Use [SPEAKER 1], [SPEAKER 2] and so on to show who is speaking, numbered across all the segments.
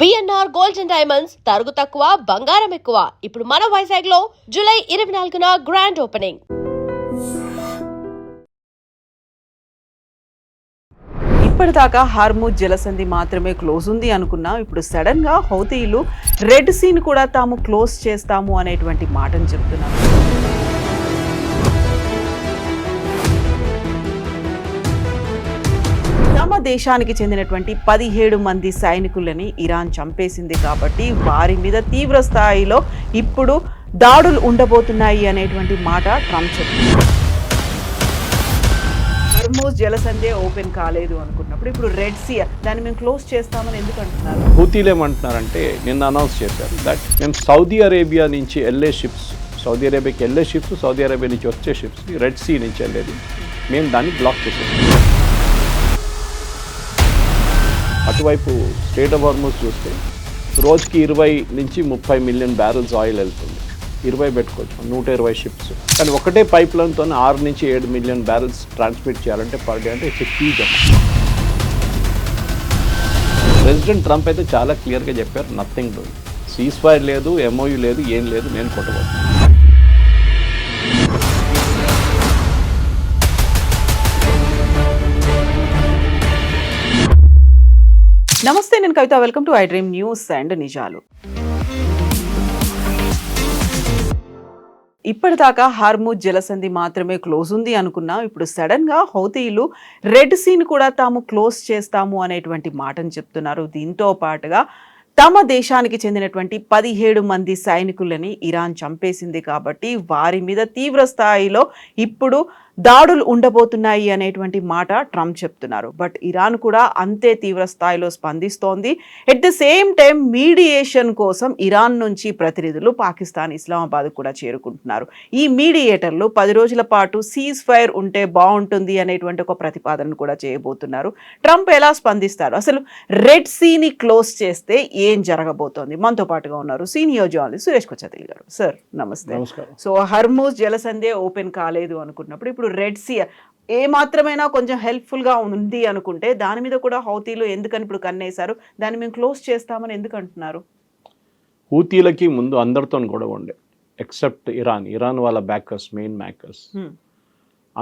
[SPEAKER 1] BNR gold and diamonds తరుగు తక్కువ బంగారం ఎక్కువ. ఇప్పుడు మన వైజాగ్ లో జూలై 24న గ్రాండ్ ఓపెనింగ్.
[SPEAKER 2] ఇప్పటిదాకా హార్మూజ్ జలసంధి మాత్రమే క్లోజ్ ఉంది అనుకున్నాం. ఇప్పుడు సడన్ గా హౌతీలు రెడ్ సీని కూడా తాము క్లోజ్ చేస్తాము అనేటువంటి మాటను చెప్తున్నారు. తమ దేశానికి చెందినటువంటి 17 మంది సైనికులని ఇరాన్ చంపేసింది కాబట్టి వారి మీద తీవ్ర స్థాయిలో ఇప్పుడు దాడులు ఉండబోతున్నాయి అనేటువంటి మాట ట్రంప్ చెప్తున్నారు. హార్మూజ్ జలసంధి ఓపెన్ కాలేదు అనుకున్నప్పుడు ఇప్పుడు రెడ్ సీ దాన్ని మేము క్లోజ్ చేస్తామని ఎందుకు అంటున్నారు?
[SPEAKER 3] హూతీలు ఏమంటున్నారంటే నిన్న అనౌన్స్ చేశారు దట్ మేము సౌదీ అరేబియా నుంచి వెళ్ళే షిప్స్, సౌదీ అరేబియాకి వెళ్ళే షిప్స్, సౌదీ అరేబియా నుంచి వచ్చే షిప్స్ రెడ్ సీ నుంచి వెళ్ళేది మేము దాన్ని బ్లాక్ చేసేసాం. అటువైపు స్టేట్ ఆఫ్ హార్మూజ్ చూస్తే రోజుకి 20 నుంచి 30 మిలియన్ బ్యారెల్స్ ఆయిల్ వెళ్తుంది. 20 పెట్టుకోవచ్చు, 120 షిప్స్. కానీ ఒకటే పైప్ లైన్తో 6 నుంచి 7 మిలియన్ బ్యారెల్స్ ట్రాన్స్మిట్ చేయాలంటే పర్ డే అంటే it's huge amount. President Trump అయితే చాలా క్లియర్గా చెప్పారు, నథింగ్ డూయింగ్, సీజ్ ఫైర్ లేదు, ఎంఓయూ లేదు, ఏం లేదు, నేను కొట్టబోతున్నాను.
[SPEAKER 2] నమస్తే, నేను Kavitha. Welcome to I dream news and నిజాలు. ఇప్పటిదాకా హార్మూజ్ జలసంధి మాత్రమే క్లోజ్ ఉంది అనుకున్నాం. ఇప్పుడు సడన్ గా హౌతీలు రెడ్ సీని కూడా తాము క్లోజ్ చేస్తాము అనేటువంటి మాటను చెప్తున్నారు. దీంతో పాటుగా తమ దేశానికి చెందినటువంటి 17 మంది సైనికులని ఇరాన్ చంపేసింది కాబట్టి వారి మీద తీవ్ర స్థాయిలో ఇప్పుడు దాడులు ఉండబోతున్నాయి అనేటువంటి మాట ట్రంప్ చెప్తున్నారు. బట్ ఇరాన్ కూడా అంతే తీవ్ర స్థాయిలో స్పందిస్తోంది. At the same time mediation కోసం ఇరాన్ నుంచి ప్రతినిధులు పాకిస్తాన్, ఇస్లామాబాద్ కూడా చేరుకుంటున్నారు. ఈ మీడియేటర్లు 10 రోజుల పాటు సీజ్ ఫైర్ ఉంటే బాగుంటుంది అనేటువంటి ఒక ప్రతిపాదన కూడా చేయబోతున్నారు. ట్రంప్ ఎలా స్పందిస్తారు, అసలు రెడ్ సీని క్లోజ్ చేస్తే ఏం జరగబోతోంది? మనతో పాటుగా ఉన్నారు సీనియర్ జర్నలిస్ట్ సురేష్ కొచ్చాతిల్ గారు. సార్ నమస్తే. సో హార్మూజ్ జలసంధి ఓపెన్ కాలేదు అనుకున్నప్పుడు ఇప్పుడు రెడ్ సీ ఏ మాత్రమైనా కొంచెం హెల్ప్ఫుల్గా ఉంది అనుకుంటే దాని మీద కూడా హౌతీలు ఎందుకని ఇప్పుడు కన్నేశారు, దాన్ని మేము క్లోజ్ చేస్తామని ఎందుకు అంటున్నారు?
[SPEAKER 3] హూతీలకి ముందు అందరితో గొడవ ఉండే, ఎక్సెప్ట్ ఇరాన్ వాళ్ళ బ్యాకర్స్, మెయిన్ బ్యాకర్స్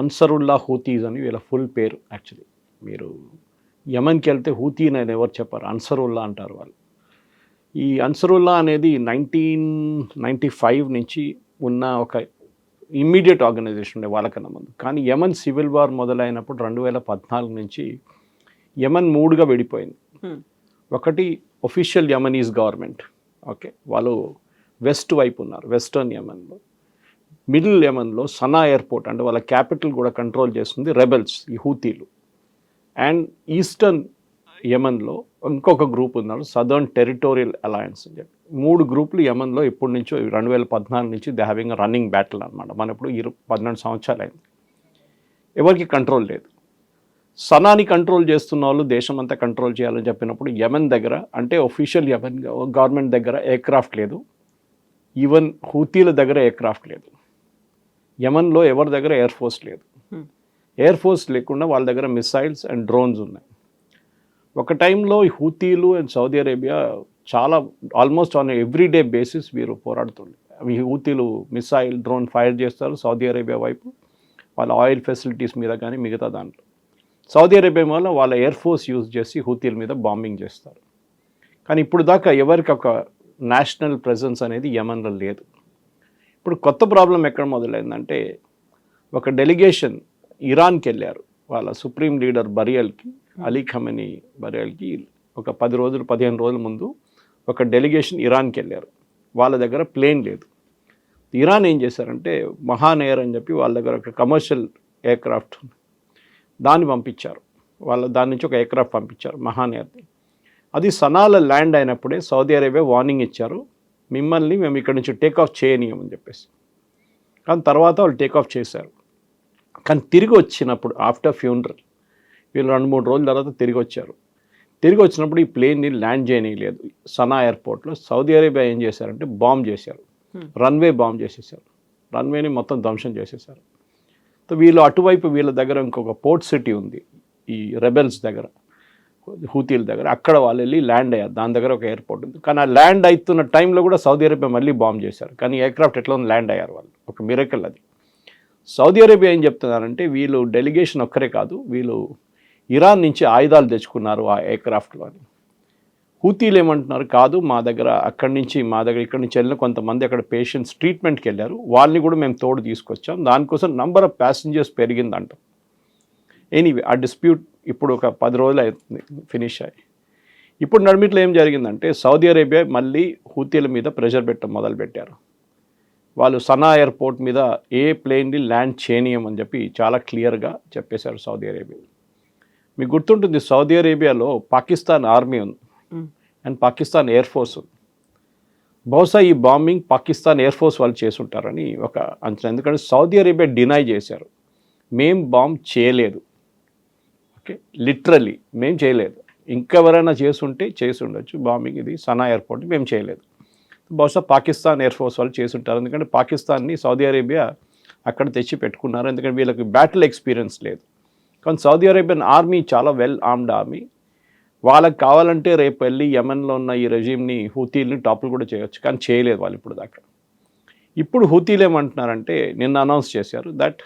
[SPEAKER 3] అన్సరుల్లా హూతీస్ అని వీళ్ళ ఫుల్ పేరు. యాక్చువల్లీ మీరు యమన్కి వెళ్తే హూతీ అనేది ఎవరు చెప్పారు, అన్సరుల్లా అంటారు వాళ్ళు. ఈ అన్సరుల్లా అనేది 1995 నుంచి ఉన్న ఒక ఇమ్మీడియట్ ఆర్గనైజేషన్ ఉండే వాళ్ళకన్నా ముందు. కానీ యమన్ సివిల్ వార్ మొదలైనప్పుడు 2014 నుంచి యమన్ 3గా విడిపోయింది. ఒకటి ఒఫిషియల్ యమనీస్ గవర్నమెంట్, ఓకే, వాళ్ళు వెస్ట్ వైపు ఉన్నారు, వెస్టర్న్ యమన్లో. మిడిల్ యమన్లో సనా ఎయిర్పోర్ట్ అంటే వాళ్ళ క్యాపిటల్ కూడా కంట్రోల్ చేస్తుంది రెబెల్స్, ఈ హూతీలు. అండ్ ఈస్టర్న్ యమన్లో ఇంకొక గ్రూప్ ఉన్నారు, సదర్న్ టెరిటోరియల్ అలయన్స్ అని చెప్పి. 3 గ్రూపులు యమన్లో ఇప్పటి నుంచో 2014 నుంచి దే హ్యావింగ్ రన్నింగ్ బ్యాటిల్ అనమాట. మన ఇప్పుడు 12 సంవత్సరాలు అయింది, ఎవరికి కంట్రోల్ లేదు. సనాని కంట్రోల్ చేస్తున్న వాళ్ళు దేశం అంతా కంట్రోల్ చేయాలని చెప్పినప్పుడు యమన్ దగ్గర అంటే ఒఫిషియల్ యమన్ గవర్నమెంట్ దగ్గర ఎయిర్క్రాఫ్ట్ లేదు, ఈవెన్ హూతీల దగ్గర ఎయిర్క్రాఫ్ట్ లేదు. యమన్లో ఎవరి దగ్గర ఎయిర్ ఫోర్స్ లేదు. ఎయిర్ ఫోర్స్ లేకుండా వాళ్ళ దగ్గర మిసైల్స్ అండ్ డ్రోన్స్ ఉన్నాయి. ఒక టైంలో ఈ హూతీలు అండ్ సౌదీ అరేబియా చాలా ఆల్మోస్ట్ ఆన్ ఎవ్రీడే బేసిస్ వీరు పోరాడుతుండే. ఈ హూతీలు మిసైల్, డ్రోన్ ఫైర్ చేస్తారు సౌదీ అరేబియా వైపు, వాళ్ళ ఆయిల్ ఫెసిలిటీస్ మీద కానీ మిగతా దాంట్లో. సౌదీ అరేబియా వల్ల వాళ్ళ ఎయిర్ ఫోర్స్ యూజ్ చేసి హూతీల మీద బాంబింగ్ చేస్తారు. కానీ ఇప్పుడు దాకా ఎవరికి ఒక నేషనల్ ప్రెజెన్స్ అనేది యమన్లో లేదు. ఇప్పుడు కొత్త ప్రాబ్లం ఎక్కడ మొదలైందంటే, ఒక డెలిగేషన్ ఇరాన్కి వెళ్ళారు, వాళ్ళ సుప్రీం లీడర్ బరియల్కి, అలీ ఖమెనీ బరియల్కి ఒక 15 రోజుల ముందు ఒక డెలిగేషన్ ఇరాన్కి వెళ్ళారు. వాళ్ళ దగ్గర ప్లేన్ లేదు. ఇరాన్ ఏం చేశారంటే మహాన్ ఎయిర్ అని చెప్పి వాళ్ళ దగ్గర ఒక కమర్షియల్ ఎయిర్క్రాఫ్ట్ దాన్ని పంపించారు. దాని నుంచి ఒక ఎయిర్క్రాఫ్ట్ పంపించారు, మహాన్ ఎయిర్ది. అది సనాలో ల్యాండ్ అయినప్పుడే సౌదీ అరేబియా వార్నింగ్ ఇచ్చారు, మిమ్మల్ని మేము ఇక్కడ నుంచి టేకాఫ్ చేయనీయమని చెప్పేసి. కానీ తర్వాత వాళ్ళు టేకాఫ్ చేశారు. కానీ తిరిగి వచ్చినప్పుడు ఆఫ్టర్ ఫ్యూనరల్ వీళ్ళు 2-3 రోజుల తర్వాత తిరిగి వచ్చారు. తిరిగి వచ్చినప్పుడు ఈ ప్లేన్ని ల్యాండ్ చేయనీయలేదు సనా ఎయిర్పోర్ట్లో. సౌదీ అరేబియా ఏం చేశారంటే బాంబ్ చేశారు, రన్వే బాంబ్ చేసేసారు, రన్వేని మొత్తం ధ్వంసం చేసేసారు. సో వీళ్ళు అటువైపు వీళ్ళ దగ్గర ఇంకొక పోర్ట్ సిటీ ఉంది ఈ రెబెల్స్ దగ్గర, హూతీల దగ్గర. అక్కడ వాళ్ళు వెళ్ళి ల్యాండ్ అయ్యారు. దాని దగ్గర ఒక ఎయిర్పోర్ట్ ఉంది. కానీ ఆ ల్యాండ్ అవుతున్న టైంలో కూడా సౌదీ అరేబియా మళ్ళీ బాంబ్ చేశారు. కానీ ఎయిర్క్రాఫ్ట్ ఎట్లా ఉంది ల్యాండ్ అయ్యారు వాళ్ళు. ఒక మిరకల్ అది. సౌదీ అరేబియా ఏం చెప్తున్నారంటే వీళ్ళు డెలిగేషన్ ఒక్కరే కాదు, వీళ్ళు ఇరాన్ నుంచి ఆయుధాలు తెచ్చుకున్నారు ఆ ఎయిర్క్రాఫ్ట్లో అని. హూతీలు ఏమంటున్నారు, కాదు మా దగ్గర ఇక్కడి నుంచి వెళ్ళిన కొంతమంది అక్కడ పేషెంట్స్ ట్రీట్మెంట్కి వెళ్ళారు, వాళ్ళని కూడా మేము తోడు తీసుకొచ్చాం, దానికోసం నంబర్ ఆఫ్ ప్యాసింజర్స్ పెరిగిందంట. ఎనీవే ఆ డిస్ప్యూట్ ఇప్పుడు ఒక 10 రోజులు అవుతుంది ఫినిష్ అయ్యి. ఇప్పుడు నడిమిట్లో ఏం జరిగిందంటే సౌదీ అరేబియా మళ్ళీ హూతీల మీద ప్రెషర్ పెట్టడం మొదలుపెట్టారు. వాళ్ళు సనా ఎయిర్పోర్ట్ మీద ఏ ప్లేన్ని ల్యాండ్ చేయనీయమని చెప్పి చాలా క్లియర్గా చెప్పేశారు సౌదీ అరేబియా. మీకు గుర్తుంటుంది సౌదీ అరేబియాలో పాకిస్తాన్ ఆర్మీ ఉంది అండ్ పాకిస్తాన్ ఎయిర్ ఫోర్స్ ఉంది. బహుశా ఈ బాంబింగ్ పాకిస్తాన్ ఎయిర్ ఫోర్స్ వాళ్ళు చేసుంటారని ఒక అంచనా. ఎందుకంటే సౌదీ అరేబియా డినై చేశారు, మేం బాంబ్ చేయలేదు. ఓకే, లిటరలీ మేము చేయలేదు. ఇంకెవరైనా చేసి ఉండొచ్చు బాంబింగ్, ఇది సనా ఎయిర్పోర్ట్ మేము చేయలేదు. బహుశా పాకిస్తాన్ ఎయిర్ ఫోర్స్ వాళ్ళు చేసుంటారు. ఎందుకంటే పాకిస్తాన్ని సౌదీ అరేబియా అక్కడ తెచ్చి పెట్టుకున్నారు, ఎందుకంటే వీళ్ళకి బ్యాటిల్ ఎక్స్పీరియన్స్ లేదు. కానీ సౌదీ అరేబియన్ ఆర్మీ చాలా వెల్ ఆర్మ్డ్ ఆర్మీ. వాళ్ళకి కావాలంటే రేపు వెళ్ళి యెమెన్లో ఉన్న ఈ రెజీమ్ని హూతీల్ని టాపులు కూడా చేయొచ్చు, కానీ చేయలేదు వాళ్ళు ఇప్పుడు దాకా. ఇప్పుడు హూతీలు ఏమంటున్నారంటే నిన్న అనౌన్స్ చేశారు దట్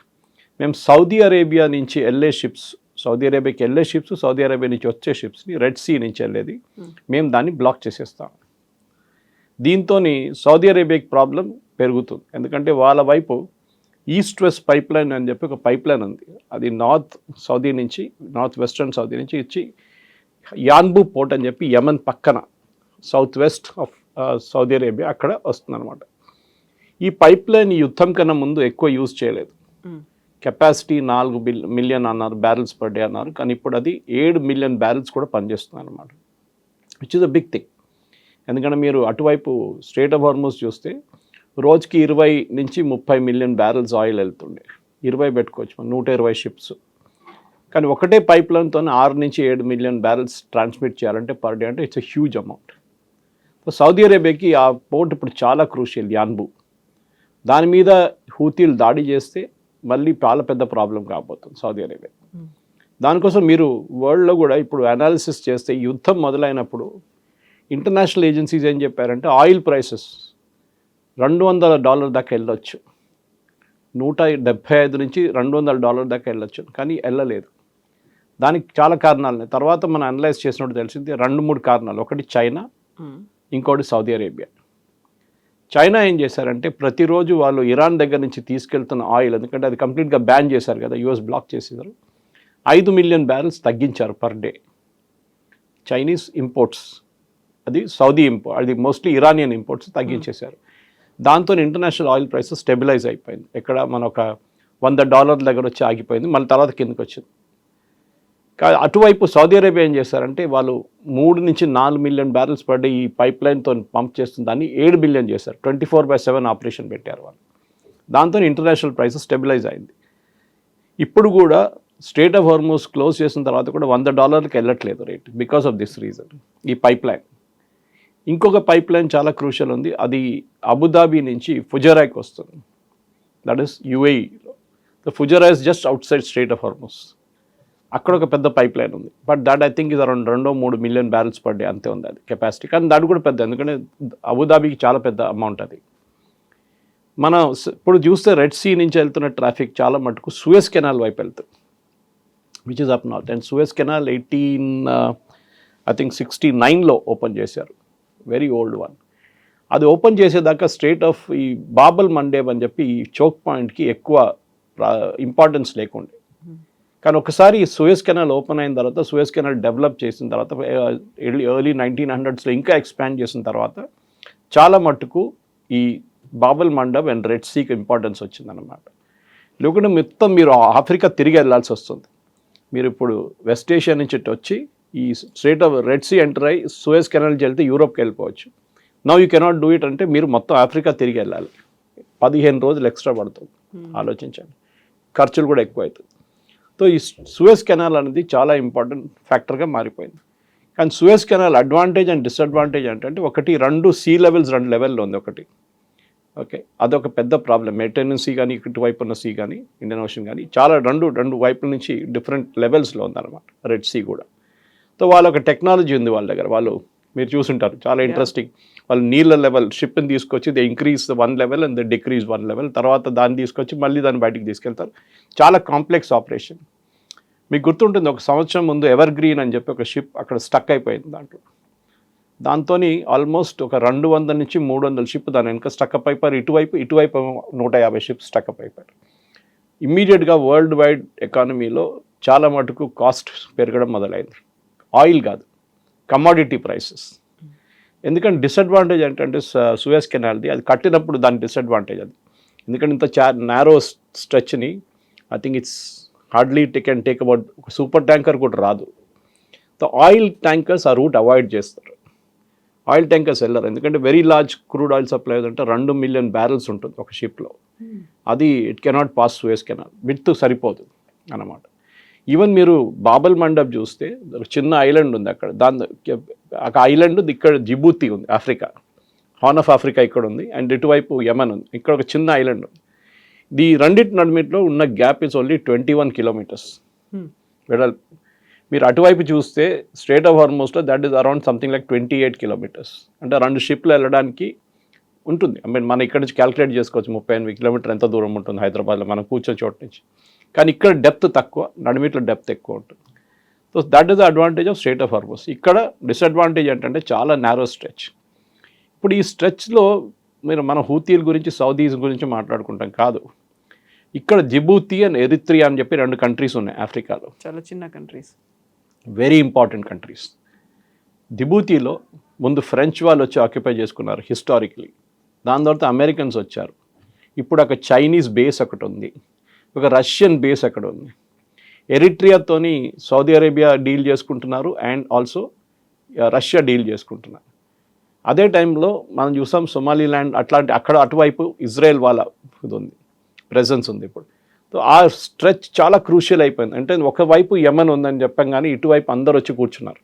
[SPEAKER 3] మేము సౌదీ అరేబియా నుంచి వెళ్ళే షిప్స్, సౌదీ అరేబియాకి వెళ్ళే షిప్స్, సౌదీ అరేబియా నుంచి వచ్చే షిప్స్ని రెడ్ సీ నుంచి వెళ్ళేది మేము దాన్ని బ్లాక్ చేసేస్తాం. దీంతో సౌదీ అరేబియాకి ప్రాబ్లం పెరుగుతుంది. ఎందుకంటే వాళ్ళ వైపు ఈస్ట్ వెస్ట్ పైప్ లైన్ అని చెప్పి ఒక పైప్ లైన్ ఉంది. అది నార్త్ వెస్టర్న్ సౌదీ నుంచి ఇచ్చి యాన్బు పోర్ట్ అని చెప్పి యెమెన్ పక్కన south west of Saudi Arabia అక్కడ వస్తుందన్నమాట. ఈ పైప్ లైన్ యుద్ధం కన్నా ముందు ఎక్కువ యూజ్ చేయలేదు. కెపాసిటీ 4 మిలియన్ అన్నారు, బ్యారెల్స్ పర్ డే అన్నారు. కానీ ఇప్పుడు అది 7 మిలియన్ బ్యారెల్స్ కూడా పనిచేస్తుంది అనమాట, which is a big thing. ఎందుకంటే మీరు అటువైపు స్ట్రెయిట్ ఆఫ్ హార్మూజ్ చూస్తే రోజుకి 20 నుంచి 30 మిలియన్ బ్యారెల్స్ ఆయిల్ వెళ్తుండే. 20 పెట్టుకోవచ్చు, 120 షిప్స్. కానీ ఒకటే పైప్ లైన్తో 6 నుంచి 7 మిలియన్ బ్యారెల్స్ ట్రాన్స్మిట్ చేయాలంటే పర్ డే, అంటే it's a huge amount. So Saudi అరేబియాకి ఆ పోర్ట్ ఇప్పుడు చాలా క్రూషియల్, యాన్బు. దాని మీద హూతీలు దాడి చేస్తే మళ్ళీ చాలా పెద్ద ప్రాబ్లం కాబోతుంది సౌదీ అరేబియా. దానికోసం మీరు వరల్డ్లో కూడా ఇప్పుడు అనాలిసిస్ చేస్తే యుద్ధం మొదలైనప్పుడు ఇంటర్నేషనల్ ఏజెన్సీస్ ఏం చెప్పారంటే ఆయిల్ ప్రైసెస్ $200 దాకా వెళ్ళొచ్చు, 175 నుంచి $200 దాకా వెళ్ళొచ్చు, కానీ వెళ్ళలేదు. దానికి చాలా కారణాలు ఉన్నాయి. తర్వాత మనం అనలైజ్ చేసినట్టు తెలిసింది 2-3 కారణాలు. ఒకటి చైనా, ఇంకోటి సౌదీ అరేబియా. చైనా ఏం చేశారంటే ప్రతిరోజు వాళ్ళు ఇరాన్ దగ్గర నుంచి తీసుకెళ్తున్న ఆయిల్, ఎందుకంటే అది కంప్లీట్గా బ్యాన్ చేశారు కదా, యూఎస్ బ్లాక్ చేసేసారు, 5 మిలియన్ బ్యారెల్స్ తగ్గించారు పర్ డే చైనీస్ ఇంపోర్ట్స్. అది సౌదీ ఇంపోర్ట్, అది మోస్ట్లీ ఇరానియన్ ఇంపోర్ట్స్ తగ్గించేశారు. దాంతో ఇంటర్నేషనల్ ఆయిల్ ప్రైసెస్ స్టెబిలైజ్ అయిపోయింది. ఎక్కడ మన ఒక $100 దగ్గర వచ్చి ఆగిపోయింది, మళ్ళీ తర్వాత కిందకి వచ్చింది. అటువైపు సౌదీ అరేబియా ఏం చేశారంటే వాళ్ళు 3 నుంచి 4 మిలియన్ బ్యారెల్స్ పర్ డే ఈ పైప్ లైన్తో పంప్ చేస్తుంది, దాన్ని 7 బిలియన్ చేశారు. 24/7 ఆపరేషన్ పెట్టారు వాళ్ళు. దాంతో ఇంటర్నేషనల్ ప్రైసెస్ స్టెబిలైజ్ అయింది. ఇప్పుడు కూడా స్ట్రెయిట్ ఆఫ్ హార్మూజ్ క్లోజ్ చేసిన తర్వాత కూడా $100కి వెళ్ళట్లేదు rate, because of this reason, ఈ పైప్ లైన్. ఇంకొక పైప్ లైన్ చాలా క్రూషియల్ ఉంది, అది అబుదాబి నుంచి ఫుజరాయ్కి వస్తుంది, దట్ ఈస్ యుఏఈలో. The Fujairah is just outside strait of Hormuz. అక్కడ ఒక పెద్ద పైప్ లైన్ ఉంది, బట్ దాట్ ఐ థింక్ ఇది around 2-3 million barrels per day అంతే ఉంది అది కెపాసిటీ. కానీ దాని కూడా పెద్ద, ఎందుకంటే అబుదాబికి చాలా పెద్ద అమౌంట్ అది. మనం ఇప్పుడు చూస్తే రెడ్ సీ నుంచి వెళ్తున్న ట్రాఫిక్ చాలా మటుకు సూయజ్ కెనాల్ వైపు వెళ్తుంది, which is up north. And Suez canal 69లో ఓపెన్ చేశారు, వెరీ ఓల్డ్ వన్. అది ఓపెన్ చేసేదాకా స్ట్రెయిట్ ఆఫ్ ఈ బాబల్ మండేబ్ అని చెప్పి ఈ చోక్ పాయింట్కి ఎక్కువ ఇంపార్టెన్స్ లేకుండే. కానీ ఒకసారి సూయజ్ కెనాల్ ఓపెన్ అయిన తర్వాత, సూయజ్ కెనాల్ డెవలప్ చేసిన తర్వాత, ఎర్లీ 1900s ఇంకా ఎక్స్పాండ్ చేసిన తర్వాత చాలా మట్టుకు ఈ బాబల్ మండబ్ అండ్ రెడ్ సీకి ఇంపార్టెన్స్ వచ్చిందన్నమాట. లేకుంటే మొత్తం మీరు ఆఫ్రికా తిరిగి వెళ్ళాల్సి వస్తుంది. మీరు ఇప్పుడు వెస్ట్ ఏషియా నుంచి వచ్చి ఈ strait of Red Sea enter అయ్యి సూయజ్ కెనాల్ నుంచి వెళ్తే యూరోప్కి వెళ్ళిపోవచ్చు. Now you cannot do it అంటే మీరు మొత్తం ఆఫ్రికా తిరిగి వెళ్ళాలి, 15 రోజులు ఎక్స్ట్రా పడుతుంది. ఆలోచించండి, ఖర్చులు కూడా ఎక్కువ అవుతుంది. సో ఈ సూయజ్ కెనాల్ అనేది చాలా ఇంపార్టెంట్ ఫ్యాక్టర్గా మారిపోయింది. కానీ Suez canal advantage and disadvantage అంటే ఒకటి, 2 సీ లెవెల్స్ 2 లెవెల్లో ఉంది ఒకటి. ఓకే, అదొక పెద్ద ప్రాబ్లం. మెడిటరేనియన్ సీ కానీ ఇటువైపు ఉన్న సీ కానీ ఇండియన్ ఓషన్ కానీ చాలా రెండు వైపుల నుంచి డిఫరెంట్ లెవెల్స్లో ఉందన్నమాట రెడ్ సీ కూడా. సో వాళ్ళ ఒక టెక్నాలజీ ఉంది వాళ్ళ దగ్గర. వాళ్ళు మీరు చూసుంటారు, చాలా ఇంట్రెస్టింగ్. వాళ్ళు నీళ్ళ లెవెల్ షిప్ని తీసుకొచ్చి they increase 1 level and they decrease 1 level, తర్వాత దాన్ని తీసుకొచ్చి మళ్ళీ దాన్ని బయటికి తీసుకెళ్తారు. చాలా కాంప్లెక్స్ ఆపరేషన్. మీకు గుర్తుంటుంది, ఒక సంవత్సరం ముందు ఎవర్ గ్రీన్ అని చెప్పి ఒక షిప్ అక్కడ స్టక్ అయిపోయింది. దాంతో ఆల్మోస్ట్ ఒక 200 నుంచి 300 షిప్ దాని వెనక స్టక్అప్ అయిపోయారు. ఇటువైపు 150 షిప్స్ స్టక్అప్ అయిపోయారు. ఇమ్మీడియట్గా వరల్డ్ వైడ్ ఎకానమీలో చాలా మటుకు కాస్ట్ పెరగడం మొదలైంది. ఆయిల్ కాదు, కమాడిటీ ప్రైసెస్. ఎందుకంటే డిసడ్వాంటేజ్ ఏంటంటే సూయజ్ కెనాల్ది, అది కట్టినప్పుడు దాని డిసడ్వాంటేజ్ అది. ఎందుకంటే ఇంత నారో స్ట్రెచ్ని I think it's hardly take about super tanker కూడా రాదు. సో ఆయిల్ ట్యాంకర్స్ ఆ రూట్ అవాయిడ్ చేస్తారు. ఆయిల్ ట్యాంకర్స్ వెళ్ళరు, ఎందుకంటే very large crude oil supply అంటే 2 మిలియన్ బ్యారెల్స్ ఉంటుంది ఒక షిప్లో. అది it cannot pass Suez canal, width సరిపోదు అన్నమాట. ఈవెన్ మీరు బాబల్ మండప్ చూస్తే చిన్న ఐలాండ్ ఉంది అక్కడ, ఒక ఐలాండ్ ఇక్కడ జిబూతి ఉంది, ఆఫ్రికా, హార్న్ ఆఫ్ ఆఫ్రికా ఇక్కడ ఉంది, అండ్ ఇటువైపు యమన్ ఉంది, ఇక్కడ ఒక చిన్న ఐలాండ్ ఉంది. ఈ రెండింటి నడిమిట్లో ఉన్న గ్యాప్ ఇస్ ఓన్లీ 21 కిలోమీటర్స్ వెడల్పు. మీరు అటువైపు చూస్తే స్ట్రేట్ ఆఫ్ హార్మోస్లో that is around something like 28 kilometres. అంటే 2 షిప్లు వెళ్ళడానికి ఉంటుంది. ఐ మీన్ మనం ఇక్కడ నుంచి క్యాలిక్యులేట్ చేసుకోవచ్చు 38 కిలోమీటర్ ఎంత దూరం ఉంటుంది హైదరాబాద్లో మనం కూర్చొని చోటు నుంచి. కానీ ఇక్కడ డెప్త్ తక్కువ, నడిమిట్లో డెప్త్ ఎక్కువ ఉంటుంది. So that is the advantage of straight of Hormuz. ఇక్కడ డిసడ్వాంటేజ్ ఏంటంటే చాలా నారో స్ట్రెచ్. ఇప్పుడు ఈ స్ట్రెచ్లో మన హూతీల గురించి సౌదీస్ గురించి మాట్లాడుకుంటాం కాదు, ఇక్కడ జిబూతి అండ్ ఎరిత్రియా అని చెప్పి 2 కంట్రీస్ ఉన్నాయి ఆఫ్రికాలో.
[SPEAKER 2] చాలా చిన్న కంట్రీస్,
[SPEAKER 3] వెరీ ఇంపార్టెంట్ కంట్రీస్. జిబూతిలో ముందు ఫ్రెంచ్ వాళ్ళు వచ్చి ఆక్యుపై చేసుకున్నారు హిస్టారికలీ. దాని తర్వాత అమెరికన్స్ వచ్చారు. ఇప్పుడు ఒక చైనీస్ బేస్ ఒకటి ఉంది, ఒక రష్యన్ బేస్ అక్కడ ఉంది. ఎరిట్రియాతోని సౌదీ అరేబియా డీల్ చేసుకుంటున్నారు అండ్ ఆల్సో రష్యా డీల్ చేసుకుంటున్నారు. అదే టైంలో మనం చూసాం సొమాలీల్యాండ్ అక్కడ అటువైపు ఇజ్రాయెల్ వాళ్ళ ఇది ఉంది, ప్రెజెన్స్ ఉంది ఇప్పుడు. సో ఆ స్ట్రెచ్ చాలా క్రూషియల్ అయిపోయింది. అంటే ఒకవైపు యమన్ ఉందని చెప్పాం కానీ ఇటువైపు అందరు వచ్చి కూర్చున్నారు,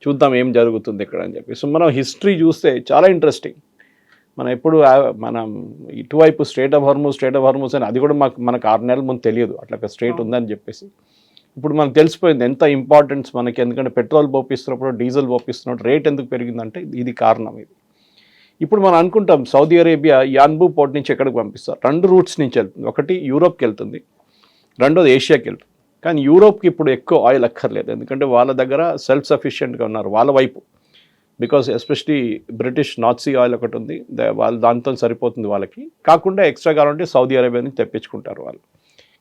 [SPEAKER 3] చూద్దాం ఏం జరుగుతుంది ఇక్కడ అని చెప్పి. సో మనం హిస్టరీ చూస్తే చాలా ఇంట్రెస్టింగ్. మనం ఎప్పుడు మనం ఇటువైపు స్ట్రేట్ ఆఫ్ హార్మోస్ అని అది కూడా మనకు 6 నెలల ముందు తెలియదు అట్లా స్ట్రేట్ ఉందని చెప్పేసి. ఇప్పుడు మనకు తెలిసిపోయింది ఎంత ఇంపార్టెన్స్ మనకి. ఎందుకంటే పెట్రోల్ పోపిస్తున్నప్పుడు, డీజిల్ పోపిస్తున్నప్పుడు రేట్ ఎందుకు పెరిగిందంటే ఇది కారణం. ఇది ఇప్పుడు మనం అనుకుంటాం సౌదీ అరేబియా యాన్బూ పోర్ట్ నుంచి ఎక్కడికి పంపిస్తారు, 2 రూట్స్ నుంచి వెళ్తుంది. ఒకటి యూరోప్కి వెళ్తుంది, రెండోది ఏషియాకి వెళ్తుంది. కానీ యూరోప్కి ఇప్పుడు ఎక్కువ ఆయిల్ అక్కర్లేదు, ఎందుకంటే వాళ్ళ దగ్గర సెల్ఫ్ సఫిషియెంట్గా ఉన్నారు వాళ్ళ వైపు. Because especially British North Sea oil ఒకటి ఉంది, వాళ్ళు దాంతో సరిపోతుంది వాళ్ళకి. కాకుండా ఎక్స్ట్రా కావాలంటే సౌదీ అరేబియా నుంచి తెప్పించుకుంటారు వాళ్ళు.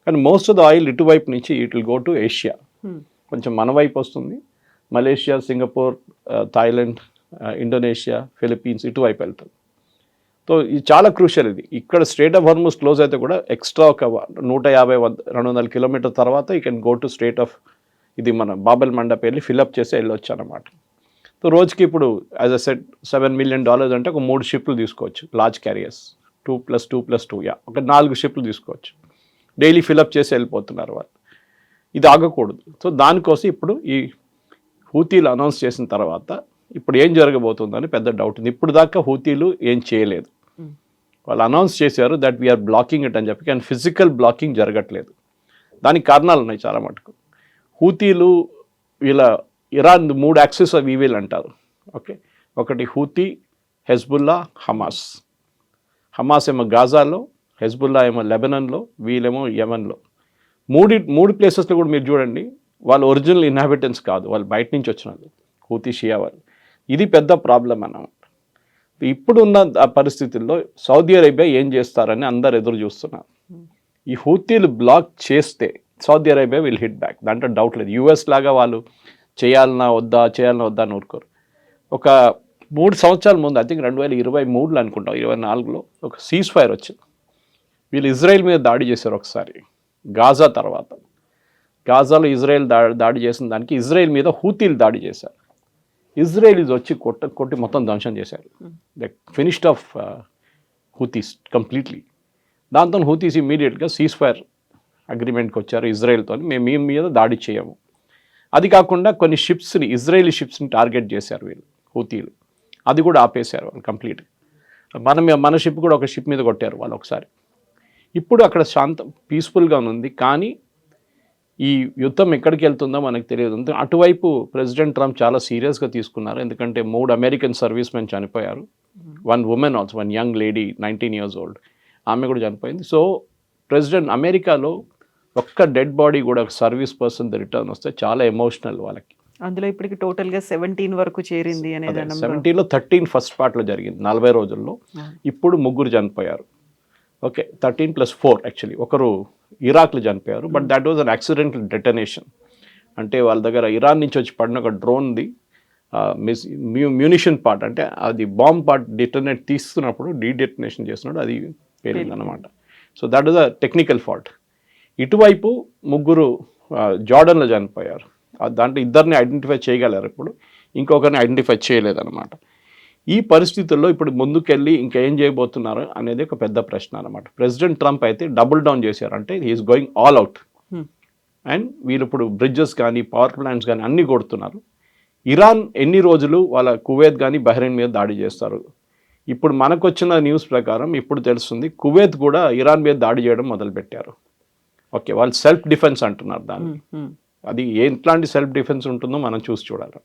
[SPEAKER 3] కానీ మోస్ట్ ఆఫ్ ద ఆయిల్ ఇటువైపు నుంచి it will go to Asia. కొంచెం మన వైపు వస్తుంది, Malaysia, Singapore, Thailand, Indonesia, Philippines ఇటువైపు వెళ్తుంది. సో ఇది చాలా క్రూషియల్. ఇది ఇక్కడ స్ట్రేట్ ఆఫ్ హార్మోస్ క్లోజ్ అయితే కూడా ఎక్స్ట్రా ఒక 150-200 కిలోమీటర్ తర్వాత you can go to straight of ఇది మన బాబెల్ మండప్ వెళ్ళి ఫిల్అప్ చేసి వెళ్ళొచ్చు అన్నమాట. సో రోజుకి ఇప్పుడు యాజ్ అ సెట్ $7 మిలియన్ అంటే ఒక 3 షిప్లు తీసుకోవచ్చు, లార్జ్ క్యారియర్స్ 2+2+2 ఒక 4 షిప్లు తీసుకోవచ్చు. డైలీ ఫిల్అప్ చేసి వెళ్ళిపోతున్నారు వాళ్ళు. ఇది ఆగకూడదు. సో దానికోసం ఇప్పుడు ఈ హూతీలు అనౌన్స్ చేసిన తర్వాత ఇప్పుడు ఏం జరగబోతుందని పెద్ద డౌట్ ఉంది. ఇప్పుడు దాకా హూతీలు ఏం చేయలేదు. వాళ్ళు అనౌన్స్ చేశారు దట్ వీఆర్ బ్లాకింగ్ ఇట్ అని చెప్పి, కానీ ఫిజికల్ బ్లాకింగ్ జరగట్లేదు. దానికి కారణాలు ఉన్నాయి చాలా మటుకు. హూతీలు వీళ్ళ ఇరాన్ 3 యాక్సిస్ ఆఫ్ ఈవిల్ అంటారు. ఓకే, ఒకటి హూతీ, హెజ్బుల్లా, హమాస్. హమాస్ ఏమో గాజాలో, హెజ్బుల్లా ఏమో లెబనన్లో, వీళ్ళేమో యమన్లో. 3 ప్లేసెస్లో కూడా మీరు చూడండి వాళ్ళు ఒరిజినల్ ఇన్హాబిటెంట్స్ కాదు, వాళ్ళు బయట నుంచి వచ్చిన వాళ్ళు, హూతీ షియా వాళ్ళు. ఇది పెద్ద ప్రాబ్లం అన్నమాట. ఇప్పుడున్న ఆ పరిస్థితుల్లో సౌదీ అరేబియా ఏం చేస్తారని అందరు ఎదురు చూస్తున్నారు. ఈ హూతీలు బ్లాక్ చేస్తే Saudi Arabia will hit back, దాంట్లో డౌట్ లేదు. యూఎస్ లాగా వాళ్ళు చేయాలన్నా వద్దా అని ఊరుకోరు. ఒక 3 సంవత్సరాల ముందు ఐ థింక్ 2023 అనుకుంటాం, 24లో ఒక సీజ్ ఫైర్ వచ్చింది. వీళ్ళు ఇజ్రాయెల్ మీద దాడి చేశారు ఒకసారి గాజా తర్వాత. గాజాలో ఇజ్రాయెల్ దాడి చేసిన దానికి ఇజ్రాయెల్ మీద హూతీలు దాడి చేశారు. ఇజ్రాయెలీస్ వచ్చి కొట్టి మొత్తం ధ్వంసం చేశారు. They finished off Houthis completely. దాంతో హూతీస్ ఇమ్మీడియట్గా సీజ్ ఫైర్ అగ్రిమెంట్కి వచ్చారు ఇజ్రాయెల్తో, మేము మీ మీద దాడి చేయము. అది కాకుండా కొన్ని షిప్స్ని, ఇజ్రాయేలీ షిప్స్ని టార్గెట్ చేశారు వీళ్ళు హూతీలు. అది కూడా ఆపేశారు వాళ్ళు కంప్లీట్గా. మన షిప్ కూడా ఒక షిప్ మీద కొట్టారు వాళ్ళు ఒకసారి. ఇప్పుడు అక్కడ శాంతం పీస్ఫుల్గా ఉంది. కానీ ఈ యుద్ధం ఎక్కడికి వెళ్తుందో మనకు తెలియదు. అటువైపు ప్రెసిడెంట్ ట్రంప్ చాలా సీరియస్గా తీసుకున్నారు. ఎందుకంటే 3 అమెరికన్ సర్వీస్ మెన్ చనిపోయారు. 1 women also, 1 young lady 19 years old, ఆమె కూడా చనిపోయింది. సో ప్రెసిడెంట్ అమెరికాలో ఒక్క డెడ్ బాడీ కూడా ఒక సర్వీస్ పర్సన్ రిటర్న్ వస్తే చాలా ఎమోషనల్ వాళ్ళకి.
[SPEAKER 2] అందులో ఇప్పటికి టోటల్గా 17 వరకు చేరింది అనేది
[SPEAKER 3] 17లో 13 ఫస్ట్ పార్ట్లో జరిగింది 40 రోజుల్లో. ఇప్పుడు 3 చనిపోయారు. Okay, 13+4 actually. ఒకరు ఇరాక్లో చనిపోయారు, but that was an accidental detonation. అంటే వాళ్ళ దగ్గర ఇరాన్ నుంచి వచ్చి పడిన ఒక డ్రోన్ది మ్యూనిషన్ పార్ట్, అంటే అది బాంబ్ పార్ట్ డిటనేట్ తీస్తున్నప్పుడు డీడెటనేషన్ చేస్తున్నాడు, అది పేలిందన్నమాట. So that was a technical fault. ఇటువైపు 3 జార్డన్లో చనిపోయారు. దాంట్లో 2 ఐడెంటిఫై చేయగలరు, ఇప్పుడు ఇంకొకరిని ఐడెంటిఫై చేయలేదన్నమాట. ఈ పరిస్థితుల్లో ఇప్పుడు ముందుకెళ్ళి ఇంకేం చేయబోతున్నారు అనేది ఒక పెద్ద ప్రశ్న అనమాట. ప్రెసిడెంట్ ట్రంప్ అయితే డబుల్ డౌన్ చేశారు, అంటే he is going all out. And వీళ్ళు ఇప్పుడు బ్రిడ్జెస్ కానీ పవర్ ప్లాంట్స్ కానీ అన్నీ కొడుతున్నారు. ఇరాన్ ఎన్ని రోజులు వాళ్ళ కువైత్ కానీ బహ్రెయిన్ మీద దాడి చేస్తారు. ఇప్పుడు మనకు వచ్చిన న్యూస్ ప్రకారం ఇప్పుడు తెలుస్తుంది కువైత్ కూడా ఇరాన్ మీద దాడి చేయడం మొదలుపెట్టారు. ఓకే, వాళ్ళు సెల్ఫ్ డిఫెన్స్ అంటున్నారు దాన్ని. అది ఎట్లాంటి సెల్ఫ్ డిఫెన్స్ ఉంటుందో మనం చూసి చూడాలి.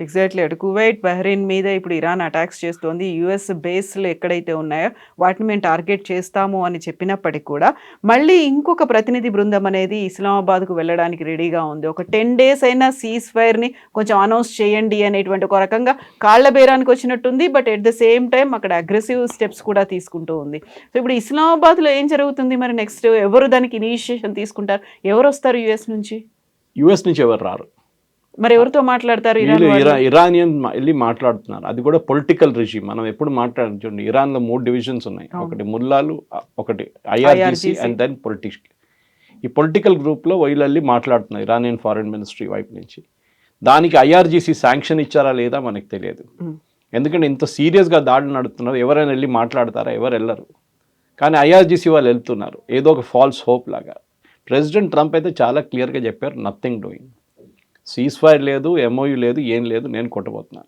[SPEAKER 2] ఎగ్జాక్ట్లీ, అటు కువైట్ బహ్రెయిన్ మీద ఇప్పుడు ఇరాన్ అటాక్స్ చేస్తోంది. యుఎస్ బేస్లు ఎక్కడైతే ఉన్నాయో వాటిని మేము టార్గెట్ చేస్తాము అని చెప్పినప్పటికీ కూడా మళ్ళీ ఇంకొక ప్రతినిధి బృందం అనేది ఇస్లామాబాద్కు వెళ్ళడానికి రెడీగా ఉంది. ఒక 10 days అయినా సీజ్ ఫైర్ని కొంచెం అనౌన్స్ చేయండి అనేటువంటి ఒక రకంగా కాళ్ల బేరానికి వచ్చినట్టుంది. But at the same time అక్కడ అగ్రెసివ్ స్టెప్స్ కూడా తీసుకుంటూ ఉంది. సో ఇప్పుడు ఇస్లామాబాద్లో ఏం జరుగుతుంది మరి నెక్స్ట్? ఎవరు దానికి ఇనిషియేషన్ తీసుకుంటారు? ఎవరు వస్తారు యుఎస్ నుంచి?
[SPEAKER 3] యుఎస్ నుంచి ఎవరు రారు.
[SPEAKER 2] మరి ఎవరితో మాట్లాడతారు?
[SPEAKER 3] ఇరానియన్ వెళ్ళి మాట్లాడుతున్నారు. అది కూడా పొలిటికల్ రిజీమ్. మనం ఎప్పుడు మాట్లాడుతుంది, ఇరాన్లో 3 divisions ఉన్నాయి. ఒకటి ముల్లాలు, ఒకటి ఐఆర్జీసీ అండ్ దెన్ పొలిటిక్స్. ఈ పొలిటికల్ గ్రూప్లో వీళ్ళి మాట్లాడుతున్నారు ఇరానియన్ ఫారెన్ మినిస్ట్రీ వైపు నుంచి. దానికి ఐఆర్జీసీ శాంక్షన్ ఇచ్చారా లేదా మనకు తెలియదు. ఎందుకంటే ఇంత సీరియస్గా దాడులు నడుతున్నారు, ఎవరైనా వెళ్ళి మాట్లాడతారా? ఎవరు వెళ్ళరు. కానీ ఐఆర్జీసీ వాళ్ళు వెళ్తున్నారు, ఏదో ఒక ఫాల్స్ హోప్ లాగా. ప్రెసిడెంట్ ట్రంప్ అయితే చాలా క్లియర్గా చెప్పారు, నథింగ్ డూయింగ్, సీజ్ ఫైర్ లేదు, ఎంఓయూ లేదు, ఏం లేదు, నేను కొట్టబోతున్నాను.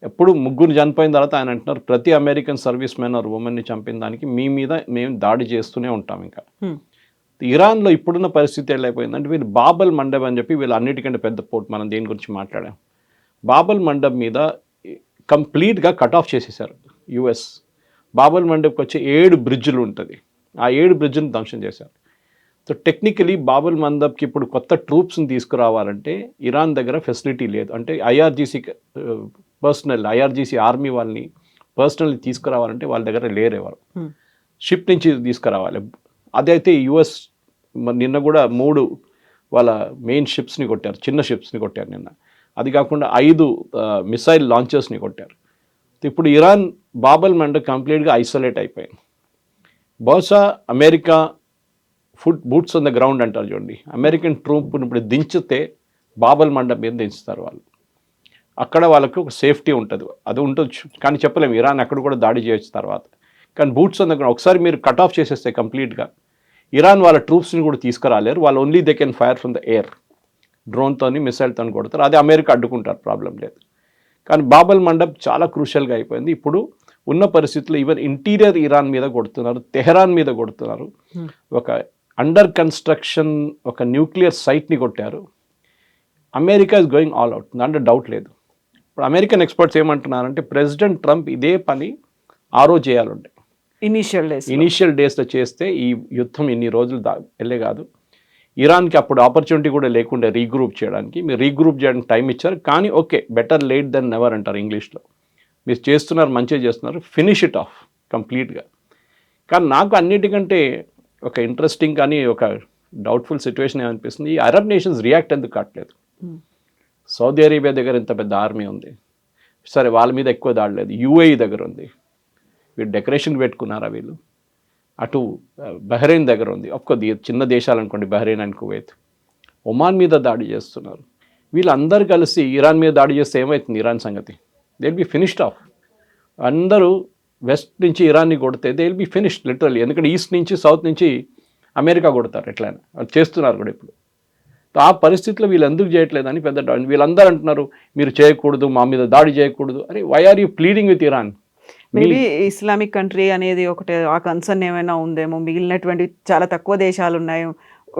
[SPEAKER 3] ఎప్పుడు 3 చనిపోయిన తర్వాత ఆయన అంటున్నారు, ప్రతి అమెరికన్ సర్వీస్ మెన్ ఆర్ ఉమెన్ని చంపిన దానికి మీ మీద మేము దాడి చేస్తూనే ఉంటాం. ఇంకా ఇరాన్లో ఇప్పుడున్న పరిస్థితి వెళ్ళైపోయిందంటే వీళ్ళు బాబల్ మండబ్ అని చెప్పి, వీళ్ళు అన్నిటికంటే పెద్ద పోర్ట్, మనం దేని గురించి మాట్లాడాం. బాబల్ మండబ్ మీద కంప్లీట్గా కట్ ఆఫ్ చేసేసారు యుఎస్. బాబల్ మండబ్కి వచ్చే 7 బ్రిడ్జ్లు ఉంటుంది, ఆ 7 బ్రిడ్జ్ని ధ్వంసం చేశారు. సో టెక్నికలీ బాబుల్ మందబ్కి ఇప్పుడు కొత్త ట్రూప్స్ని తీసుకురావాలంటే ఇరాన్ దగ్గర ఫెసిలిటీ లేదు. అంటే ఐఆర్జీసీ ఆర్మీ వాళ్ళని పర్సనల్లీ తీసుకురావాలంటే వాళ్ళ దగ్గర లేరెవరు. షిప్ నుంచి తీసుకురావాలి. అదైతే యుఎస్ నిన్న కూడా 3 వాళ్ళ మెయిన్ షిప్స్ని కొట్టారు, చిన్న షిప్స్ని కొట్టారు నిన్న. అది కాకుండా 5 మిసైల్ లాంచర్స్ని కొట్టారు. ఇప్పుడు ఇరాన్ బాబల్ మండబ్ కంప్లీట్గా ఐసోలేట్ అయిపోయింది. బహుశా America boots on the ground అంటారు చూడండి, అమెరికన్ ట్రూప్ని ఇప్పుడు దించితే బాబల్ మండబ్ మీద దించుతారు వాళ్ళు. అక్కడ వాళ్ళకి ఒక సేఫ్టీ ఉంటుంది, అది ఉండొచ్చు. కానీ చెప్పలేము, ఇరాన్ అక్కడ కూడా దాడి చేయొచ్చు తర్వాత. కానీ బూట్స్ ఆన్ ద గ్రౌండ్ ఒకసారి మీరు కట్ ఆఫ్ చేసేస్తే కంప్లీట్గా ఇరాన్ వాళ్ళ ట్రూప్స్ని కూడా తీసుకురాలేరు. వాళ్ళు only they can fire from the air, డ్రోన్తోని మిసైల్తో కొడతారు. అది అమెరికా అడ్డుకుంటారు, ప్రాబ్లం లేదు. కానీ బాబల్ మండబ్ చాలా క్రూషియల్గా అయిపోయింది. ఇప్పుడు ఉన్న పరిస్థితుల్లో ఈవెన్ ఇంటీరియర్ ఇరాన్ మీద కొడుతున్నారు, తెహరాన్ మీద కొడుతున్నారు. ఒక అండర్ కన్స్ట్రక్షన్ ఒక న్యూక్లియర్ సైట్ని కొట్టారు. America is going all out, దాంట్లో డౌట్ లేదు. ఇప్పుడు అమెరికన్ ఎక్స్పర్ట్స్ ఏమంటున్నారంటే ప్రెసిడెంట్ ట్రంప్ ఇదే పని ఆ రోజు చేయాలంటే ఇనీషియల్ డేస్లో చేస్తే ఈ యుద్ధం ఇన్ని రోజులు వెళ్ళే కాదు. ఇరాన్కి అప్పుడు ఆపర్చునిటీ కూడా లేకుండా రీగ్రూప్ చేయడానికి, మీరు రీగ్రూప్ చేయడానికి టైం ఇచ్చారు. కానీ okay, better late than never అంటారు ఇంగ్లీష్లో. మీరు చేస్తున్నారు, మంచిగా చేస్తున్నారు, ఫినిష్ ఇట్ ఆఫ్ కంప్లీట్గా. కానీ నాకు అన్నిటికంటే ఒక ఇంట్రెస్టింగ్ కానీ ఒక డౌట్ఫుల్ సిచ్యువేషన్ ఏమనిపిస్తుంది, ఈ అరబ్ నేషన్స్ రియాక్ట్ ఎందుకు కావట్లేదు? సౌదీ అరేబియా దగ్గర ఇంత పెద్ద ఆర్మీ ఉంది, సరే వాళ్ళ మీద ఎక్కువ దాడలేదు. యూఏఈ దగ్గర ఉంది, వీళ్ళు డెకరేషన్ పెట్టుకున్నారా వీళ్ళు? అటు బహ్రెయిన్ దగ్గర ఉంది, ఒక్కొక్క చిన్న దేశాలు అనుకోండి, బహ్రెయిన్ అండ్ కువైత్. ఒమాన్ మీద దాడి చేస్తున్నారు. వీళ్ళందరూ కలిసి ఇరాన్ మీద దాడి చేస్తే ఏమవుతుంది ఇరాన్ సంగతి? They will be finished of. అందరూ వెస్ట్ నుంచి ఇరాన్ని కొడితే they will be finished literally. ఎందుకంటే ఈస్ట్ నుంచి సౌత్ నుంచి అమెరికా కొడతారు, ఎట్లయినా వాళ్ళు చేస్తున్నారు కూడా ఇప్పుడు. ఆ పరిస్థితిలో వీళ్ళు ఎందుకు చేయట్లేదని పెద్ద డౌట్. వీళ్ళందరూ అంటున్నారు మీరు చేయకూడదు, మా మీద దాడి చేయకూడదు. అరే why are you pleading with Iran?
[SPEAKER 2] Maybe Islamic country అనేది ఒకటి ఆ కన్సర్న్ ఏమైనా ఉందేమో. మిగిలినటువంటి చాలా తక్కువ దేశాలు ఉన్నాయి,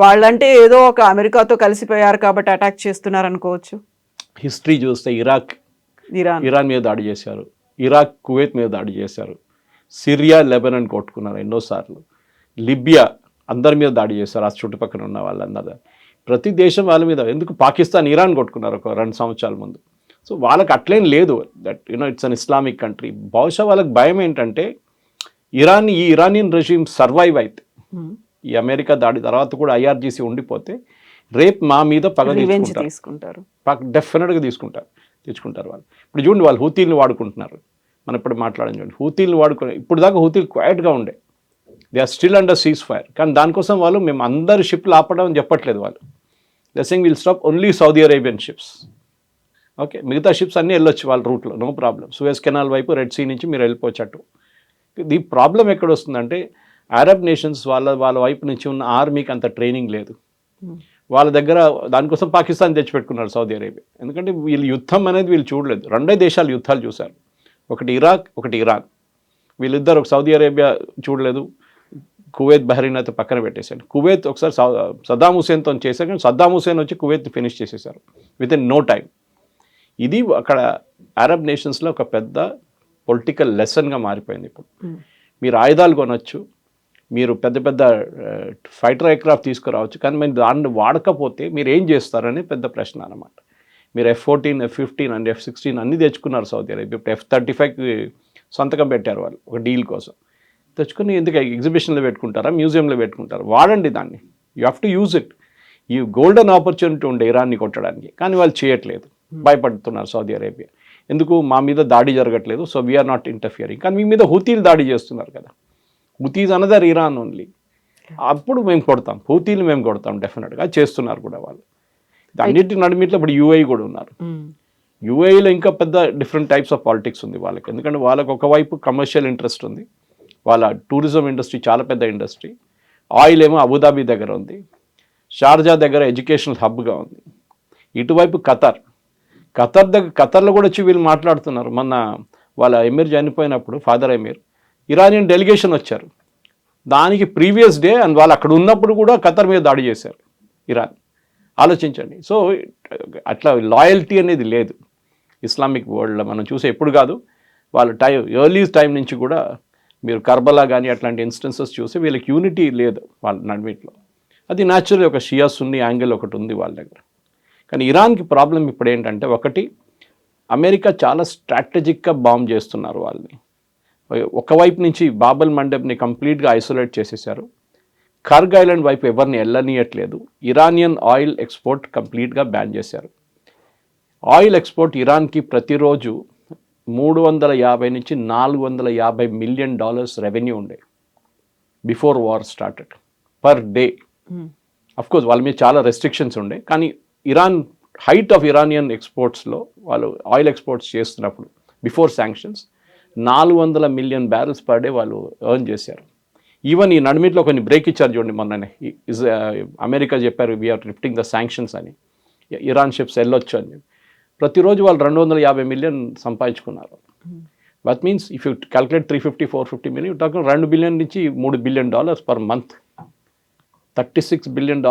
[SPEAKER 2] వాళ్ళంటే ఏదో ఒక అమెరికాతో కలిసిపోయారు కాబట్టి అటాక్ చేస్తున్నారు అనుకోవచ్చు.
[SPEAKER 3] హిస్టరీ చూస్తే ఇరాన్ మీద దాడి చేశారు, ఇరాక్ కువైత్ మీద దాడి చేశారు, సిరియా లెబనాన్ కొట్టుకున్నారు ఎన్నోసార్లు, లిబియా అందరి మీద దాడి చేశారు, ఆ చుట్టుపక్కల ఉన్న వాళ్ళందరూ. ప్రతి దేశం వాళ్ళ మీద, ఎందుకు పాకిస్తాన్ ఇరాన్ కొట్టుకున్నారు ఒక 2 సంవత్సరాల ముందు. సో వాళ్ళకి అట్లేం లేదు, that it's an Islamic country. బహుశా వాళ్ళకి భయం ఏంటంటే ఈ ఇరానియన్ రెజ్యూమ్ సర్వైవ్ అయితే, ఈ అమెరికా దాడి తర్వాత కూడా ఐఆర్జీసీ ఉండిపోతే రేపు మా మీద పగ
[SPEAKER 2] తీసుకుంటారు,
[SPEAKER 3] డెఫినెట్గా తెచ్చుకుంటారు వాళ్ళు. ఇప్పుడు చూడండి, వాళ్ళు హూతీలను వాడుకుంటున్నారు. మనం ఇప్పుడు మాట్లాడడం చూడండి, హూతీలను వాడుకునే ఇప్పుడు దాకా హూతీలు క్వైట్గా ఉండే, they are still under ceasefire. కానీ దానికోసం వాళ్ళు మేము అందరు షిప్లు ఆపడం అని చెప్పట్లేదు. వాళ్ళు they saying will stop only Saudi Arabian ships. Okay, మిగతా షిప్స్ అన్నీ వెళ్ళొచ్చు వాళ్ళ రూట్లో, నో ప్రాబ్లం. సూయజ్ కెనాల్ వైపు, రెడ్ సీ నుంచి మీరు వెళ్ళిపోవచ్చు. ఈ ప్రాబ్లం ఎక్కడ వస్తుందంటే అరబ్ నేషన్స్ వాళ్ళ వైపు నుంచి ఉన్న ఆర్మీకి అంత ట్రైనింగ్ లేదు. వాళ్ళ దగ్గర దానికోసం పాకిస్తాన్ తెచ్చిపెట్టుకున్నారు సౌదీ అరేబియా. ఎందుకంటే వీళ్ళు యుద్ధం అనేది వీళ్ళు చూడలేదు. 2 దేశాలు యుద్ధాలు చూశారు, ఒకటి ఇరాక్, ఒకటి ఇరాన్. వీళ్ళిద్దరు ఒక సౌదీ అరేబియా చూడలేదు, కువైత్ బహ్రెయిన్ అయితే పక్కన పెట్టేశారు. కువైత్ ఒకసారి సద్దాం హుసేన్తో చేశారు, కానీ సద్దాం హుసేన్ వచ్చి కువైత్ ఫినిష్ చేసేసారు విత్ ఇన్ నో టైం. ఇది అక్కడ అరబ్ నేషన్స్లో ఒక పెద్ద పొలిటికల్ లెసన్గా మారిపోయింది. ఇప్పుడు మీరు ఆయుధాలు కొనవచ్చు, మీరు పెద్ద పెద్ద ఫైటర్ ఎయిర్క్రాఫ్ట్ తీసుకురావచ్చు, కానీ మీరు దాన్ని వాడకపోతే మీరు ఏం చేస్తారని పెద్ద ప్రశ్న అన్నమాట. మీరు F-14, F-15 అండ్ F-16 అన్నీ తెచ్చుకున్నారు సౌదీ అరేబియా. ఇప్పుడు F-35 సంతకం పెట్టారు వాళ్ళు ఒక డీల్ కోసం. తెచ్చుకుని ఎందుకు ఎగ్జిబిషన్లో పెట్టుకుంటారా, మ్యూజియంలో పెట్టుకుంటారా? వాడండి దాన్ని, you have to use it. ఈ గోల్డెన్ ఆపర్చునిటీ ఉండే ఇరాన్ని కొట్టడానికి, కానీ వాళ్ళు చేయట్లేదు, భయపడుతున్నారు సౌదీ అరేబియా. ఎందుకు, మా మీద దాడి జరగట్లేదు, సో వీఆర్ నాట్ ఇంటర్ఫియరింగ్. కానీ మీ మీద హూతీలు దాడి చేస్తున్నారు కదా, హూతీస్ అనదర్ ఇరాన్ ఓన్లీ. అప్పుడు మేము కొడతాం, హూతీలు మేము కొడతాం, డెఫినెట్గా చేస్తున్నారు కూడా వాళ్ళు. అన్నిటి నడిమిట్లో ఇప్పుడు యూఏఈ కూడా ఉన్నారు. యూఏఈలో ఇంకా పెద్ద డిఫరెంట్ టైప్స్ ఆఫ్ పాలిటిక్స్ ఉంది వాళ్ళకి. ఎందుకంటే వాళ్ళకి ఒకవైపు కమర్షియల్ ఇంట్రెస్ట్ ఉంది, వాళ్ళ టూరిజం ఇండస్ట్రీ చాలా పెద్ద ఇండస్ట్రీ. ఆయిల్ ఏమో అబుదాబి దగ్గర ఉంది, షార్జా దగ్గర ఎడ్యుకేషనల్ హబ్గా ఉంది. ఇటువైపు ఖతర్లో కూడా వచ్చి వీళ్ళు మాట్లాడుతున్నారు. మొన్న వాళ్ళ ఎమీర్ చనిపోయినప్పుడు, ఫాదర్ ఎమీర్, ఇరానియన్ డెలిగేషన్ వచ్చారు. దానికి ప్రీవియస్ డే అండ్ వాళ్ళు అక్కడ ఉన్నప్పుడు కూడా ఖతర్ మీద దాడి చేశారు ఇరాన్. ఆలోచించండి. సో అట్లా లాయల్టీ అనేది లేదు ఇస్లామిక్ వరల్డ్లో మనం చూసే. ఎప్పుడు కాదు, వాళ్ళ ఎర్లీ టైం నుంచి కూడా మీరు కర్బలా కానీ అట్లాంటి ఇన్స్టెన్సెస్ చూసి వీళ్ళకి యూనిటీ లేదు వాళ్ళ నడిమిట్లో. అది న్యాచురల్ ఒక షియా సున్నీ యాంగిల్ ఒకటి ఉంది వాళ్ళ దగ్గర. కానీ ఇరాన్కి ప్రాబ్లం ఇప్పుడు ఏంటంటే, ఒకటి అమెరికా చాలా స్ట్రాటజిక్గా బాంబ్ చేస్తున్నారు వాళ్ళని. ఒకవైపు నుంచి బాబల్ మండబ్ని కంప్లీట్గా ఐసోలేట్ చేసేసారు, కర్గ్ ఐలాండ్ వైపు ఎవరిని వెళ్ళనీయట్లేదు, ఇరానియన్ ఆయిల్ ఎక్స్పోర్ట్ కంప్లీట్గా బ్యాన్ చేశారు. ఆయిల్ ఎక్స్పోర్ట్ ఇరాన్కి ప్రతిరోజు $350 నుంచి $450 మిలియన్ రెవెన్యూ ఉండే before war started per day. Of course వాళ్ళ మీద చాలా రెస్ట్రిక్షన్స్ ఉండే, కానీ ఇరాన్ హైట్ ఆఫ్ ఇరానియన్ ఎక్స్పోర్ట్స్లో వాళ్ళు ఆయిల్ ఎక్స్పోర్ట్స్ చేస్తున్నప్పుడు before sanctions 400 million barrels per day వాళ్ళు ఎర్న్ చేశారు. ఈవెన్ ఈ నడిమిట్లో కొన్ని బ్రేక్ ఇచ్చారు చూడండి మొన్ననే. అమెరికా చెప్పారు వీఆర్ లిఫ్టింగ్ ద శాంక్షన్స్ అని, ఇరాన్ షిప్స్ వెళ్ళొచ్చు అని. ప్రతిరోజు వాళ్ళు 250 మిలియన్ సంపాదించుకున్నారు. That means if you calculate 350-450 million, $2 billion నుంచి $3 billion per month, $36 billion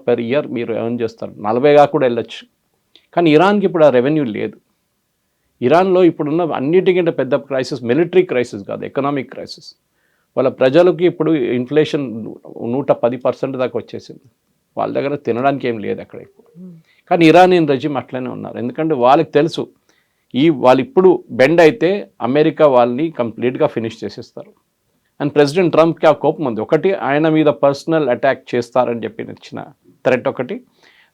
[SPEAKER 3] per year మీరు ఎర్న్ చేస్తారు. 40గా కూడా వెళ్ళొచ్చు. కానీ ఇరాన్కి ఇప్పుడు ఆ రెవెన్యూ లేదు. ఇరాన్లో ఇప్పుడున్న అన్నిటికంటే పెద్ద క్రైసిస్ మిలిటరీ క్రైసిస్ కాదు, ఎకనామిక్ క్రైసిస్. వాళ్ళ ప్రజలకి ఇప్పుడు ఇన్ఫ్లేషన్ 110% దాకా వచ్చేసింది. వాళ్ళ దగ్గర తినడానికి ఏం లేదు అక్కడ ఇప్పుడు. కానీ ఇరానియన్ రెజిమ్ అట్లనే ఉన్నారు, ఎందుకంటే వాళ్ళకి తెలుసు వాళ్ళు ఇప్పుడు బెండ్ అయితే అమెరికా వాళ్ళని కంప్లీట్గా ఫినిష్ చేసేస్తారు. అండ్ ప్రెసిడెంట్ ట్రంప్కి ఆ కోపం ఉంది. ఒకటి, ఆయన మీద పర్సనల్ అటాక్ చేస్తారని చెప్పి ఇచ్చిన థ్రెట్ ఒకటి.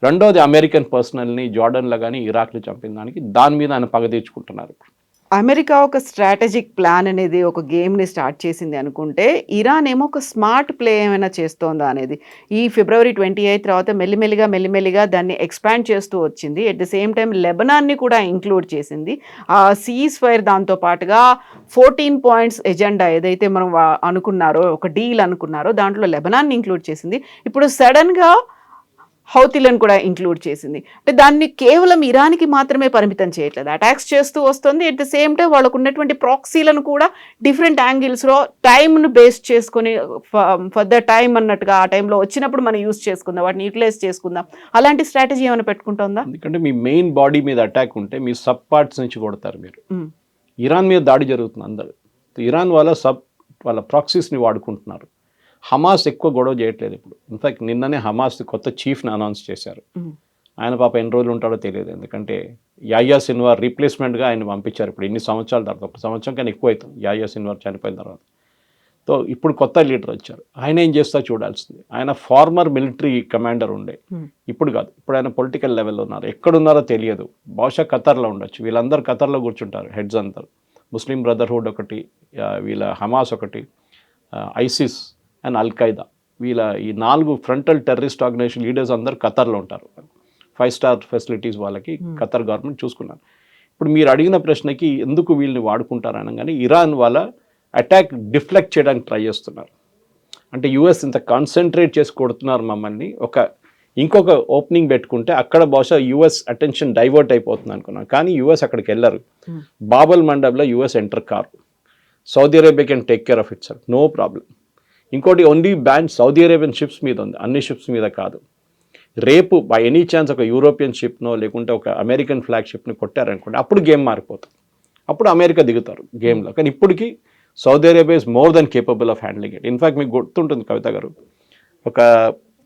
[SPEAKER 3] రెండోది, అమెరికన్ పర్సనల్ని జార్డన్లో కానీ ఇరాక్లో చంపిన దాని మీద ఆయన పగ తీర్చుకుంటున్నారు ఇప్పుడు.
[SPEAKER 2] అమెరికా ఒక స్ట్రాటజిక్ ప్లాన్ అనేది ఒక గేమ్ని స్టార్ట్ చేసింది అనుకుంటే, ఇరాన్ ఏమో ఒక స్మార్ట్ ప్లే ఏమైనా చేస్తోందా అనేది. ఈ February 28 తర్వాత మెల్లిమెల్లిగా దాన్ని ఎక్స్పాండ్ చేస్తూ వచ్చింది. ఎట్ ద సేమ్ టైం లెబనాన్ని కూడా ఇంక్లూడ్ చేసింది. ఆ సీజ్ ఫైర్ దాంతో పాటుగా 14 పాయింట్స్ ఎజెండా ఏదైతే మనం అనుకున్నారో, ఒక డీల్ అనుకున్నారో, దాంట్లో లెబనాన్ని ఇంక్లూడ్ చేసింది. ఇప్పుడు సడన్గా హౌతీలను కూడా ఇంక్లూడ్ చేసింది. అంటే దాన్ని కేవలం ఇరాన్కి మాత్రమే పరిమితం చేయట్లేదు, అటాక్స్ చేస్తూ వస్తుంది. అట్ ద సేమ్ టైం వాళ్ళకు ఉన్నటువంటి ప్రాక్సీలను కూడా డిఫరెంట్ యాంగిల్స్లో టైంను బేస్ చేసుకొని ఫర్ ద టైం అన్నట్టుగా ఆ టైంలో వచ్చినప్పుడు మనం యూస్ చేసుకుందాం, వాటిని యూటిలైజ్ చేసుకుందాం, అలాంటి స్ట్రాటజీ ఏమైనా పెట్టుకుంటుందా?
[SPEAKER 3] ఎందుకంటే మీ మెయిన్ బాడీ మీద అటాక్ ఉంటే మీ సబ్ పార్ట్స్ నుంచి కొడతారు మీరు. ఇరాన్ మీద దాడి జరుగుతుంది అందరు. ఇరాన్ వాళ్ళ ప్రాక్సీస్ని వాడుకుంటున్నారు. హమాస్ ఎక్కువ గొడవ చేయట్లేదు ఇప్పుడు. ఇన్ఫాక్ట్ నిన్ననే హమాస్ కొత్త చీఫ్ని అనౌన్స్ చేశారు. ఆయన పాప ఎన్ని రోజులు ఉంటాడో తెలియదు, ఎందుకంటే యాయ్యా సిన్వార్ రీప్లేస్మెంట్గా ఆయన పంపించారు. ఇప్పుడు ఇన్ని సంవత్సరాల తర్వాత, ఒక సంవత్సరం కానీ ఎక్కువ అవుతుంది యాయ్యా సిన్వార్ చనిపోయిన తర్వాత. సో ఇప్పుడు కొత్త లీడర్ వచ్చారు, ఆయన ఏం చేస్తా చూడాల్సింది. ఆయన ఫార్మర్ మిలిటరీ కమాండర్ ఉండే, ఇప్పుడు కాదు, ఇప్పుడు ఆయన పొలిటికల్ లెవెల్లో ఉన్నారు. ఎక్కడున్నారో తెలియదు, బహుశా ఖతర్లో ఉండొచ్చు. వీళ్ళందరూ ఖతర్లో కూర్చుంటారు, హెడ్స్ అందరు. ముస్లిం బ్రదర్హుడ్ ఒకటి, వీళ్ళ హమాస్ ఒకటి, ఐసిస్ అండ్ అల్-ఖైదా, వీళ్ళ ఈ 4 ఫ్రంటల్ టెర్రరిస్ట్ ఆర్గనైజేషన్ లీడర్స్ అందరు ఖతర్లో ఉంటారు. 5 స్టార్ ఫెసిలిటీస్ వాళ్ళకి ఖతర్ గవర్నమెంట్ చూసుకున్నారు. ఇప్పుడు మీరు అడిగిన ప్రశ్నకి ఎందుకు వీళ్ళని వాడుకుంటారు అనగానే, ఇరాన్ వాళ్ళ అటాక్ డిఫ్లెక్ట్ చేయడానికి ట్రై చేస్తున్నారు. అంటే యూఎస్ ఇంత కాన్సన్ట్రేట్ చేసి కొడుతున్నారు మమ్మల్ని, ఇంకొక ఓపెనింగ్ పెట్టుకుంటే అక్కడ బహుశా యూఎస్ అటెన్షన్ డైవర్ట్ అయిపోతుంది అనుకున్నాను. కానీ యూఎస్ అక్కడికి వెళ్ళరు. బాబల్ మండబ్లో యూఎస్ ఎంటర్ కారు. Saudi Arabia can take care of itself, no problem. ఇంకోటి, only ban Saudi Arabian ships మీద ఉంది, అన్ని షిప్స్ మీద కాదు. రేపు బై ఎనీ ఛాన్స్ ఒక యూరోపియన్ షిప్నో లేకుంటే ఒక అమెరికన్ ఫ్లాగ్ షిప్ని కొట్టారనుకోండి, అప్పుడు గేమ్ మారిపోతుంది, అప్పుడు అమెరికా దిగుతారు గేమ్లో. కానీ ఇప్పటికీ Saudi Arabia is more than capable of handling it. In fact మీకు గుర్తుంటుంది కవిత గారు, ఒక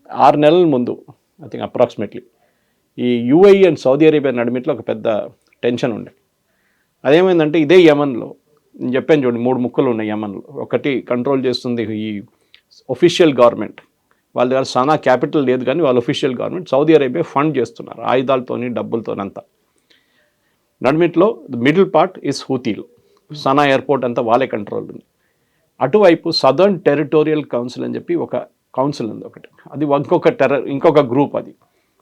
[SPEAKER 3] 6 నెలల ముందు ఐ థింక్ అప్రాక్సిమేట్లీ ఈ యూఏఈ అండ్ సౌదీ అరేబియా నడిమిట్లో ఒక పెద్ద టెన్షన్ ఉండే. అదేమైందంటే, ఇదే యమన్లో నేను చెప్పాను చూడండి, 3 ముక్కలు ఉన్నాయి యమన్లో. ఒకటి కంట్రోల్ చేస్తుంది ఈ ఒఫిషియల్ గవర్నమెంట్, వాళ్ళ దగ్గర సనా క్యాపిటల్ లేదు కానీ వాళ్ళ official government. Saudi Arabia fund చేస్తున్నారు ఆయుధాలతోని డబ్బులతోనంతా. నడిమిట్లో మిడిల్ పార్ట్ ఇస్ హూతీలు, సనా ఎయిర్పోర్ట్ అంతా వాళ్ళే కంట్రోల్ ఉంది. అటువైపు సదర్న్ టెరిటోరియల్ కౌన్సిల్ అని చెప్పి ఒక కౌన్సిల్ ఉంది ఒకటి, అది ఇంకొక గ్రూప్. అది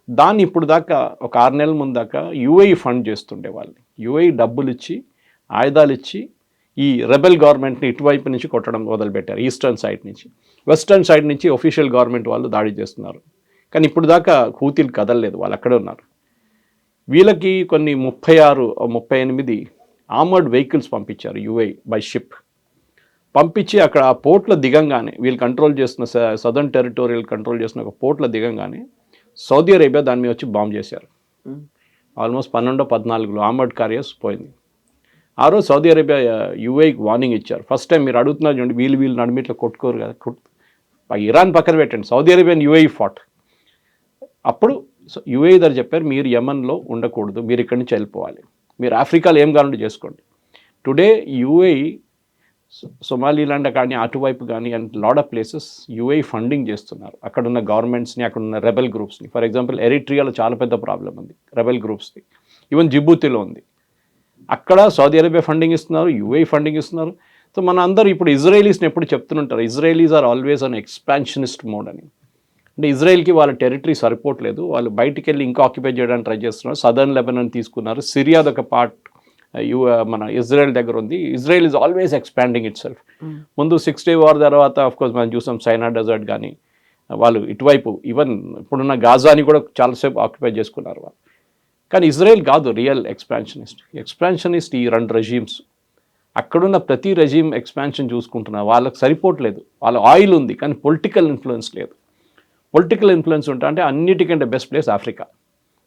[SPEAKER 3] దాన్ని ఇప్పుడు దాకా ఒక 6 నెలల ముందు దాకా యూఏఈ ఫండ్ చేస్తుండే వాళ్ళని. యూఏఈ డబ్బులు ఇచ్చి ఆయుధాలు ఇచ్చి ఈ రెబెల్ గవర్నమెంట్ని ఇటువైపు నుంచి కొట్టడం మొదలుపెట్టారు. ఈస్టర్న్ సైడ్ నుంచి, వెస్టర్న్ సైడ్ నుంచి ఒఫిషియల్ గవర్నమెంట్ వాళ్ళు దాడి చేస్తున్నారు. కానీ ఇప్పుడు దాకా హూతీలు కదలలేదు, వాళ్ళు అక్కడే ఉన్నారు. వీళ్ళకి కొన్ని 38 ఆర్మర్డ్ వెహికల్స్ పంపించారు యూఏఈ బై షిప్. పంపించి అక్కడ ఆ పోర్ట్లో దిగంగానే, వీళ్ళు కంట్రోల్ చేస్తున్న సదర్న్ టెరిటోరియల్ కంట్రోల్ చేస్తున్న ఒక పోర్ట్లో దిగంగానే సౌదీ అరేబియా దాని మీద వచ్చి బాంబ్ చేశారు. ఆల్మోస్ట్ 12-14 ఆర్మర్డ్ క్యారియర్స్ పోయింది. ఆ రోజు సౌదీ అరేబియా యూఏఈకి వార్నింగ్ ఇచ్చారు. ఫస్ట్ టైం మీరు అడుగుతున్నారు చూడండి, వీళ్ళు నడిమిట్లో కొట్టుకోరు కదా, ఇరాన్ పక్కన పెట్టండి, సౌదీ అరేబియా యూఏఈ ఫాట్. అప్పుడు యూఏఈ దగ్గర చెప్పారు, మీరు యమన్లో ఉండకూడదు, మీరు ఇక్కడి నుంచి వెళ్ళిపోవాలి, మీరు ఆఫ్రికాలో ఏం కావాలంటే చేసుకోండి. టుడే యూఏఈ సొమాలిలాండ్ కానీ అటువైపు కానీ and lot of places UAE funding చేస్తున్నారు అక్కడున్న గవర్నమెంట్స్ని, అక్కడున్న రెబెల్ గ్రూప్స్ని. ఫర్ ఎగ్జాంపుల్ ఎరిట్రియాలో చాలా పెద్ద ప్రాబ్లం ఉంది రెబెల్ గ్రూప్స్ని, ఈవెన్ జిబూతిలో ఉంది. అక్కడ సౌదీ అరేబియా ఫండింగ్ ఇస్తున్నారు, యూఏఈ ఫండింగ్ ఇస్తున్నారు. సో మన అందరూ ఇప్పుడు ఇజ్రాయలీస్ని ఎప్పుడు చెప్తుంటారు, Israelis are always on expansionist mode అని. అంటే ఇజ్రాయెల్కి వాళ్ళ టెరిటరీ సరిపోవట్లేదు, వాళ్ళు బయటికి వెళ్ళి ఇంకా ఆక్యుపై చేయడానికి ట్రై చేస్తున్నారు. సదర్న్ లెబనాన్ తీసుకున్నారు, సిరియాది ఒక పార్ట్ మన ఇజ్రాయెల్ దగ్గర ఉంది. Israel is always expanding it self. ముందు 6 Day వార్ తర్వాత ఆఫ్కోర్స్ మనం చూసాం సైనా డెజర్ట్ కానీ, వాళ్ళు ఇటువైపు ఈవెన్ ఇప్పుడున్న గాజాని కూడా చాలాసేపు ఆక్యుపై చేసుకున్నారు వాళ్ళు. కానీ ఇజ్రాయెల్ కాదు రియల్ ఎక్స్పాన్షనిస్ట్ ఈ 2 రెజీమ్స్. అక్కడున్న ప్రతి రెజీమ్ ఎక్స్పాన్షన్ చూసుకుంటున్నారు, వాళ్ళకి సరిపోవట్లేదు. వాళ్ళ ఆయిల్ ఉంది కానీ పొలిటికల్ ఇన్ఫ్లుయెన్స్ లేదు. పొలిటికల్ ఇన్ఫ్లుయెన్స్ ఉంటే అంటే అన్నిటికంటే బెస్ట్ ప్లేస్ ఆఫ్రికా,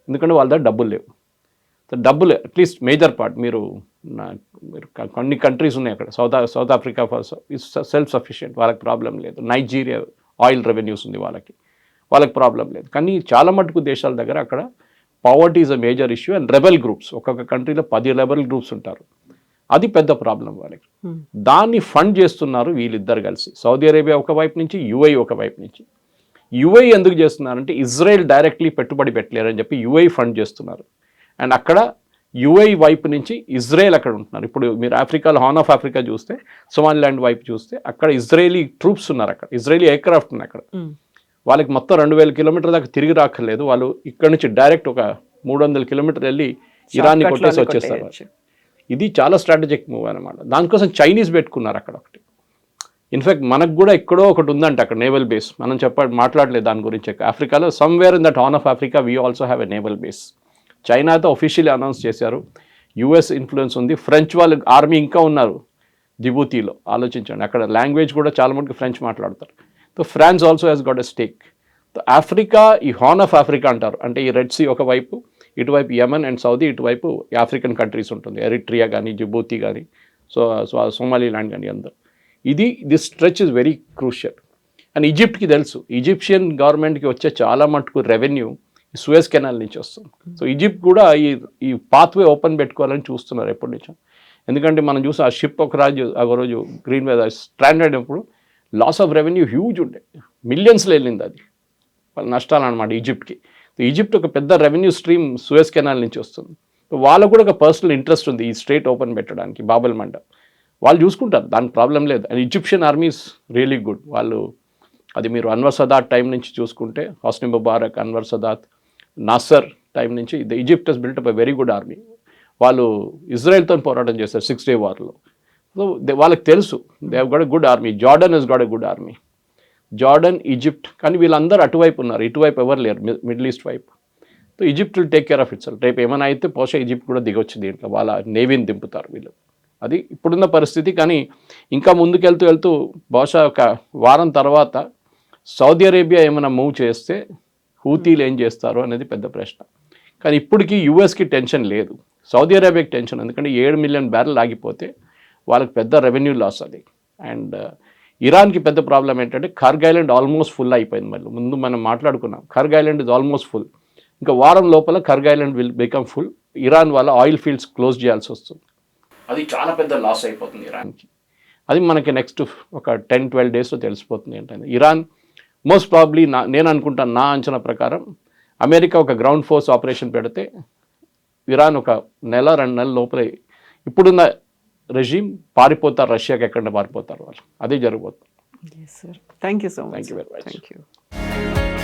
[SPEAKER 3] ఎందుకంటే వాళ్ళ దగ్గర డబ్బులు లేవు. డబ్బులు అట్లీస్ట్ మేజర్ పార్ట్ మీరు కొన్ని కంట్రీస్ ఉన్నాయి అక్కడ, సౌత్ ఆఫ్రికా సెల్ఫ్ సఫిషియెంట్, వాళ్ళకి ప్రాబ్లం లేదు. నైజీరియా ఆయిల్ రెవెన్యూస్ ఉంది వాళ్ళకి ప్రాబ్లం లేదు. కానీ చాలా మటుకు దేశాల దగ్గర అక్కడ poverty is a major issue and rebel groups, ఒక్కొక్క కంట్రీలో 10 రెబెల్ గ్రూప్స్ ఉంటారు, అది పెద్ద ప్రాబ్లం వాళ్ళకి. దాన్ని ఫండ్ చేస్తున్నారు వీళ్ళిద్దరు కలిసి, సౌదీ అరేబియా ఒకవైపు నుంచి, యూఏఈ ఒకవైపు నుంచి. యూఏఈ ఎందుకు చేస్తున్నారంటే ఇజ్రాయెల్ డైరెక్ట్లీ పెట్టుబడి పెట్టలేరని చెప్పి యూఏఈ ఫండ్ చేస్తున్నారు. అండ్ అక్కడ యూఏఈ వైపు నుంచి ఇజ్రాయెల్ అక్కడ ఉంటున్నారు. ఇప్పుడు మీరు ఆఫ్రికాలో హార్న్ ఆఫ్ ఆఫ్రికా చూస్తే, సోమాలిలాండ్ వైపు చూస్తే అక్కడ ఇజ్రాయేలీ ట్రూప్స్ ఉన్నారు, అక్కడ ఇజ్రాయేలీ ఎయిర్క్రాఫ్ట్ ఉన్నాయి అక్కడ. వాళ్ళకి మొత్తం 2000 కిలోమీటర్ల దాకా తిరిగి రాక్కర్లేదు, వాళ్ళు ఇక్కడ నుంచి డైరెక్ట్ ఒక 300 కిలోమీటర్లు వెళ్ళి ఇరాన్ని కొట్టేసి వచ్చేస్తారు. ఇది చాలా స్ట్రాటజిక్ మూవ్ అనమాట. దానికోసం చైనీస్ పెట్టుకున్నారు అక్కడ ఒకటి. ఇన్ఫ్యాక్ట్ మనకు కూడా ఎక్కడో ఒకటి ఉందంట అక్కడ నేవల్ బేస్, మనం మాట్లాడలేదు దాని గురించి. ఆఫ్రికాలో somewhere in that horn of Africa we also have a naval base. చైనాతో ఒఫీషియల్లీ అనౌన్స్ చేశారు, యుఎస్ ఇన్ఫ్లుయెన్స్ ఉంది, ఫ్రెంచ్ వాళ్ళ ఆర్మీ ఇంకా ఉన్నారు జిబూతీలో. ఆలోచించండి, అక్కడ లాంగ్వేజ్ కూడా చాలా మటుకు ఫ్రెంచ్ మాట్లాడతారు. So France also has got a stake. Africa, ఈ హార్న్ ఆఫ్ ఆఫ్రికా అంటారు, అంటే ఈ రెడ్ సీ ఒకవైపు, ఇటువైపు యమన్ అండ్ సౌదీ, ఇటువైపు ఆఫ్రికన్ కంట్రీస్ ఉంటుంది, ఎరిట్రియా కానీ జిబూతి కానీ సోమాలీలాండ్ కానీ అందరు. This stretch is very crucial. And ఈజిప్ట్కి తెలుసు, ఈజిప్షియన్ గవర్నమెంట్కి వచ్చే చాలా మటుకు రెవెన్యూ సూయజ్ కెనాల్ నుంచి వస్తుంది. సో ఈజిప్ట్ కూడా ఈ పాత్వే ఓపెన్ పెట్టుకోవాలని చూస్తున్నారు ఎప్పటి నుంచో. ఎందుకంటే మనం చూసి ఆ షిప్ ఒక రోజు గ్రీన్ మీద స్ట్రాండ్ అయినప్పుడు లాస్ ఆఫ్ రెవెన్యూ హ్యూజ్ ఉండే, మిలియన్స్లో వెళ్ళింది, అది వాళ్ళ నష్టాలు అనమాట ఈజిప్ట్కి. ఈజిప్ట్ ఒక పెద్ద రెవెన్యూ స్ట్రీమ్ సూయజ్ కెనాల్ నుంచి వస్తుంది. వాళ్ళకు కూడా ఒక పర్సనల్ ఇంట్రెస్ట్ ఉంది ఈ స్ట్రైట్ ఓపెన్ పెట్టడానికి, బాబల్ మండప్ వాళ్ళు చూసుకుంటారు, దానికి ప్రాబ్లం లేదు. And Egyptian army is really good. వాళ్ళు అది మీరు అన్వర్ సదాత్ టైం నుంచి చూసుకుంటే, హస్ని ముబారక్, అన్వర్ సదాత్, నాసర్ టైం నుంచి Egypt has built up a very good army. వాళ్ళు ఇజ్రాయెల్తో పోరాటం చేస్తారు 6 Day వార్లో. సో వాళ్ళకి తెలుసు they have got a good army. Jordan has got a good army, Jordan, Egypt. కానీ వీళ్ళందరూ అటువైపు ఉన్నారు, ఇటువైపు ఎవరు లేరు, మిడిల్ ఈస్ట్ వైపు. So Egypt will take care of it self. రేపు ఏమైనా అయితే బహుశా ఈజిప్ట్ కూడా దిగొచ్చు దీంట్లో, వాళ్ళ నేవీని దింపుతారు వీళ్ళు. అది ఇప్పుడున్న పరిస్థితి. కానీ ఇంకా ముందుకెళ్తూ బహుశా ఒక వారం తర్వాత సౌదీ అరేబియా ఏమైనా మూవ్ చేస్తే హూతీలు ఏం చేస్తారు అనేది పెద్ద ప్రశ్న. కానీ ఇప్పటికీ యూఎస్కి టెన్షన్ లేదు, సౌదీ అరేబియాకి టెన్షన్. ఎందుకంటే 7 మిలియన్ బ్యారెల్ ఆగిపోతే వాళ్ళకి పెద్ద రెవెన్యూ లాస్ అది. అండ్ ఇరాన్కి పెద్ద ప్రాబ్లం ఏంటంటే ఖర్గ్ ఐలాండ్ ఆల్మోస్ట్ ఫుల్ అయిపోయింది. మళ్ళీ ముందు మనం మాట్లాడుకున్నాం, Kharg Island is almost full. ఇంకా వారం లోపల Kharg Island will become full. Iran వాళ్ళ ఆయిల్ ఫీల్డ్స్ క్లోజ్ చేయాల్సి వస్తుంది. అది చాలా పెద్ద లాస్ అయిపోతుంది ఇరాన్కి. అది మనకి నెక్స్ట్ ఒక 10-12 డేస్లో తెలిసిపోతుంది ఏంటంటే. ఇరాన్ మోస్ట్ ప్రాబ్లీ నేను అనుకుంటాను, నా అంచనా ప్రకారం అమెరికా ఒక గ్రౌండ్ ఫోర్స్ ఆపరేషన్ పెడితే ఇరాన్ ఒక 1-2 నెలల లోపలే ఇప్పుడున్న రెజీమ్ పారిపోతారు, రష్యాకి ఎక్కడ పారిపోతారు వాళ్ళు. అదే జరగబోతుంది.
[SPEAKER 2] Yes, sir. Thank you so much.
[SPEAKER 3] Thank you very much.
[SPEAKER 2] Thank you.